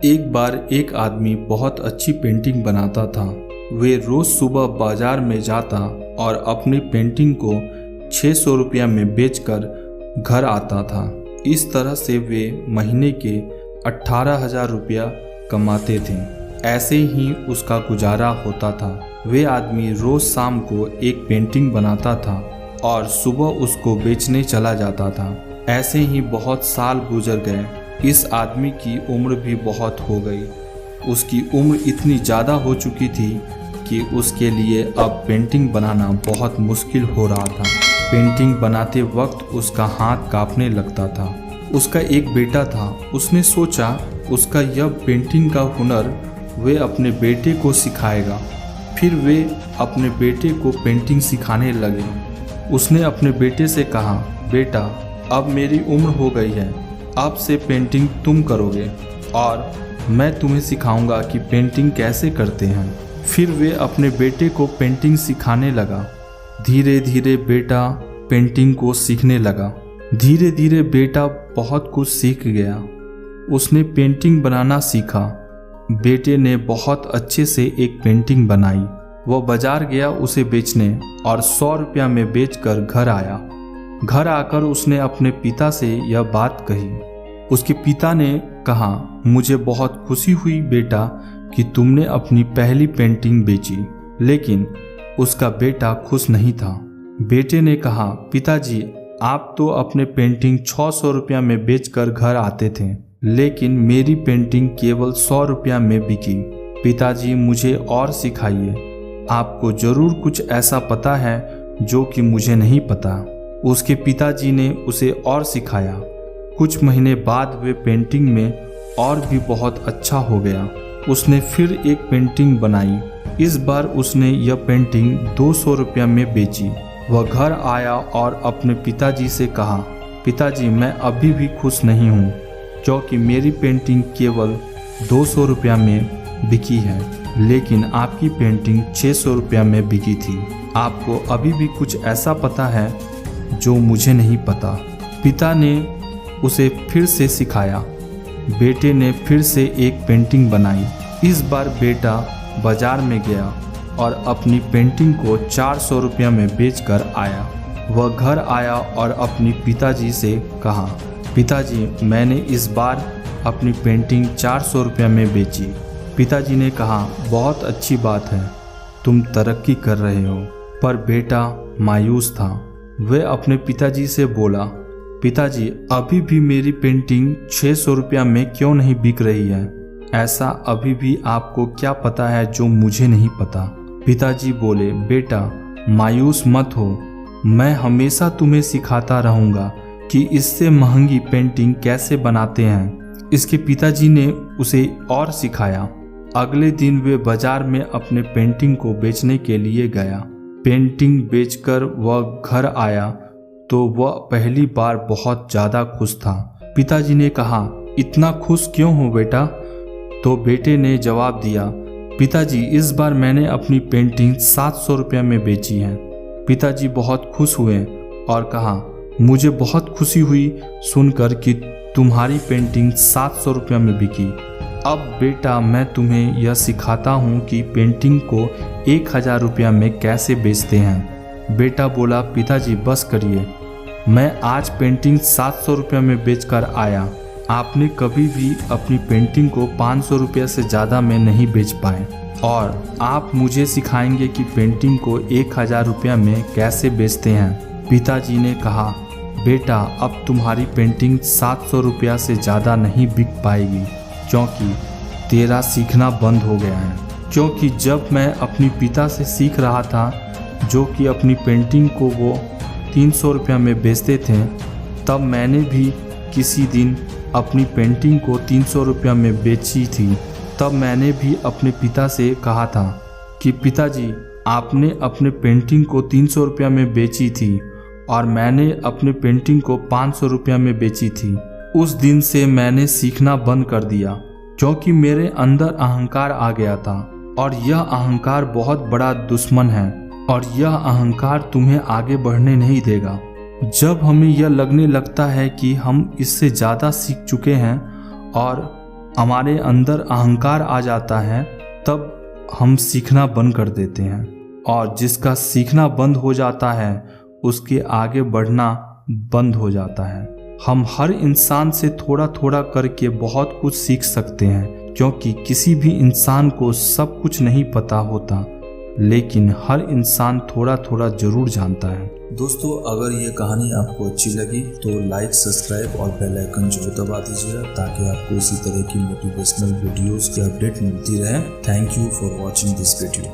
एक बार एक आदमी बहुत अच्छी पेंटिंग बनाता था। वे रोज सुबह बाजार में जाता और अपनी पेंटिंग को 600 रुपया में बेचकर घर आता था। इस तरह से वे महीने के 18,000 रुपया कमाते थे। ऐसे ही उसका गुजारा होता था। वे आदमी रोज शाम को एक पेंटिंग बनाता था और सुबह उसको बेचने चला जाता था। ऐसे ही बहुत साल गुजर गए। इस आदमी की उम्र भी बहुत हो गई। उसकी उम्र इतनी ज़्यादा हो चुकी थी कि उसके लिए अब पेंटिंग बनाना बहुत मुश्किल हो रहा था। पेंटिंग बनाते वक्त उसका हाथ कांपने लगता था। उसका एक बेटा था। उसने सोचा उसका यह पेंटिंग का हुनर वे अपने बेटे को सिखाएगा। फिर वे अपने बेटे को पेंटिंग सिखाने लगे। उसने अपने बेटे से कहा, बेटा अब मेरी उम्र हो गई है, अब से पेंटिंग तुम करोगे और मैं तुम्हें सिखाऊंगा कि पेंटिंग कैसे करते हैं। फिर वे अपने बेटे को पेंटिंग सिखाने लगा। धीरे धीरे बेटा पेंटिंग को सीखने लगा। धीरे धीरे बेटा बहुत कुछ सीख गया। उसने पेंटिंग बनाना सीखा। बेटे ने बहुत अच्छे से एक पेंटिंग बनाई। वह बाजार गया उसे बेचने और 100 रुपया में बेचकर घर आया। घर आकर उसने अपने पिता से यह बात कही। उसके पिता ने कहा, मुझे बहुत खुशी हुई बेटा कि तुमने अपनी पहली पेंटिंग बेची। लेकिन उसका बेटा खुश नहीं था। बेटे ने कहा, पिताजी आप तो अपने पेंटिंग 600 रुपया में बेचकर घर आते थे, लेकिन मेरी पेंटिंग केवल 100 रुपया में बिकी। पिताजी मुझे और सिखाइए। आपको जरूर कुछ ऐसा पता है जो कि मुझे नहीं पता। उसके पिताजी ने उसे और सिखाया। कुछ महीने बाद वे पेंटिंग में और भी बहुत अच्छा हो गया। उसने फिर एक पेंटिंग बनाई। इस बार उसने यह पेंटिंग 200 रुपया में बेची। वह घर आया और अपने पिताजी से कहा, पिताजी मैं अभी भी खुश नहीं हूँ क्योंकि मेरी पेंटिंग केवल 200 रुपया में बिकी है, लेकिन आपकी पेंटिंग 600 रुपया में बिकी थी। आपको अभी भी कुछ ऐसा पता है जो मुझे नहीं पता। पिता ने उसे फिर से सिखाया। बेटे ने फिर से एक पेंटिंग बनाई। इस बार बेटा बाजार में गया और अपनी पेंटिंग को 400 रुपया में बेचकर आया। वह घर आया और अपनी पिताजी से कहा, पिताजी मैंने इस बार अपनी पेंटिंग 400 रुपया में बेची। पिताजी ने कहा, बहुत अच्छी बात है, तुम तरक्की कर रहे हो। पर बेटा मायूस था। वह अपने पिताजी से बोला, पिताजी अभी भी मेरी पेंटिंग 600 रुपया में क्यों नहीं बिक रही है? ऐसा अभी भी आपको क्या पता है जो मुझे नहीं पता? पिताजी बोले, बेटा मायूस मत हो, मैं हमेशा तुम्हें सिखाता रहूँगा कि इससे महंगी पेंटिंग कैसे बनाते हैं। इसके पिताजी ने उसे और सिखाया। अगले दिन वे बाजार में अपने पेंटिंग को बेचने के लिए गया। पेंटिंग बेचकर वह घर आया तो वह पहली बार बहुत ज़्यादा खुश था। पिताजी ने कहा, इतना खुश क्यों हो बेटा? तो बेटे ने जवाब दिया, पिताजी इस बार मैंने अपनी पेंटिंग 700 रुपया में बेची है। पिताजी बहुत खुश हुए और कहा, मुझे बहुत खुशी हुई सुनकर कि तुम्हारी पेंटिंग 700 रुपया में बिकी। अब बेटा मैं तुम्हें यह सिखाता हूँ कि पेंटिंग को 1000 रुपया में कैसे बेचते हैं। बेटा बोला, पिताजी बस करिए, मैं आज पेंटिंग 700 रुपया में बेचकर आया। आपने कभी भी अपनी पेंटिंग को 500 रुपया से ज़्यादा में नहीं बेच पाए और आप मुझे सिखाएंगे कि पेंटिंग को 1000 रुपया में कैसे बेचते हैं। पिताजी ने कहा, बेटा अब तुम्हारी पेंटिंग 700 रुपया से ज़्यादा नहीं बिक पाएगी क्योंकि तेरा सीखना बंद हो गया है। क्योंकि जब मैं अपने पिता से सीख रहा था जो कि अपनी पेंटिंग को वो 300 रुपया में बेचते थे, तब मैंने भी किसी दिन अपनी पेंटिंग को 300 रुपया में बेची थी। तब मैंने भी अपने पिता से कहा था कि पिताजी आपने अपने पेंटिंग को 300 रुपया में बेची थी और मैंने अपने पेंटिंग को 500 रुपया में बेची थी। उस दिन से मैंने सीखना बंद कर दिया क्योंकि मेरे अंदर अहंकार आ गया था और यह अहंकार बहुत बड़ा दुश्मन है और यह अहंकार तुम्हें आगे बढ़ने नहीं देगा। जब हमें यह लगने लगता है कि हम इससे ज़्यादा सीख चुके हैं और हमारे अंदर अहंकार आ जाता है तब हम सीखना बंद कर देते हैं, और जिसका सीखना बंद हो जाता है उसके आगे बढ़ना बंद हो जाता है। हम हर इंसान से थोड़ा थोड़ा करके बहुत कुछ सीख सकते हैं, क्योंकि किसी भी इंसान को सब कुछ नहीं पता होता, लेकिन हर इंसान थोड़ा थोड़ा जरूर जानता है। दोस्तों, अगर ये कहानी आपको अच्छी लगी तो लाइक, सब्सक्राइब और बेल आइकन जरूर दबा दीजिएगा, ताकि आपको इसी तरह की मोटिवेशनल वीडियोस की अपडेट मिलती रहे। Thank you for watching this video.